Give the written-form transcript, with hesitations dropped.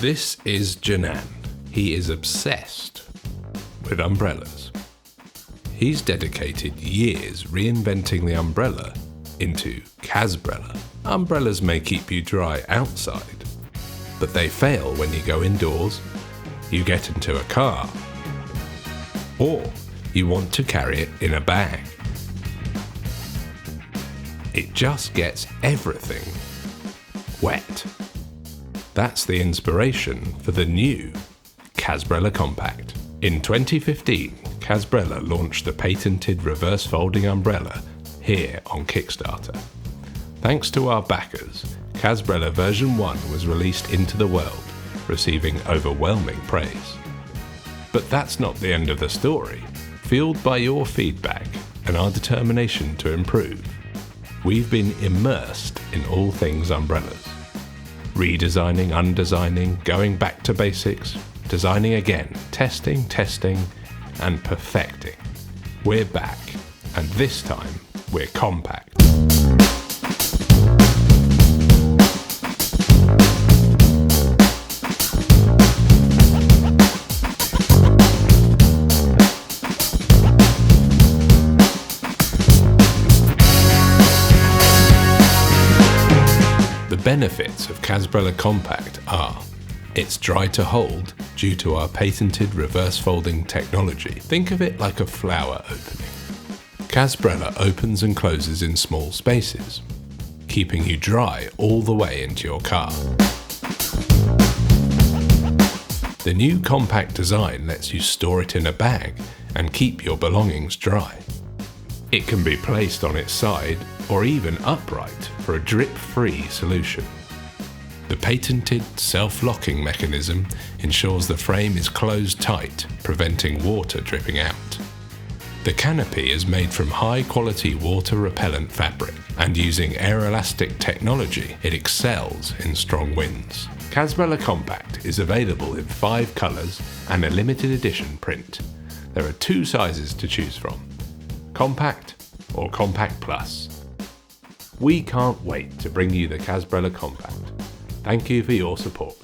This is Janan. He is obsessed with umbrellas. He's dedicated years reinventing the umbrella into KAZbrella. Umbrellas may keep you dry outside, but they fail when you go indoors, you get into a car, or you want to carry it in a bag. It just gets everything wet. That's the inspiration for the new KAZbrella Compact. In 2015, KAZbrella launched the patented reverse folding umbrella here on Kickstarter. Thanks to our backers, KAZbrella version 1 was released into the world, receiving overwhelming praise. But that's not the end of the story. Fueled by your feedback and our determination to improve, we've been immersed in all things umbrellas. Redesigning, undesigning, going back to basics, designing again, testing, and perfecting. We're back, and this time, we're compact. The benefits of KAZbrella Compact are: it's dry to hold due to our patented reverse folding technology. Think of it like a flower opening. KAZbrella opens and closes in small spaces, keeping you dry all the way into your car. The new compact design lets you store it in a bag and keep your belongings dry. It can be placed on its side or even upright for a drip-free solution. The patented self-locking mechanism ensures the frame is closed tight, preventing water dripping out. The canopy is made from high-quality water-repellent fabric, and using air-elastic technology, it excels in strong winds. KAZbrella Compact is available in 5 colours and a limited edition print. There are 2 sizes to choose from: Compact or Compact Plus. We can't wait to bring you the KAZbrella Compact. Thank you for your support.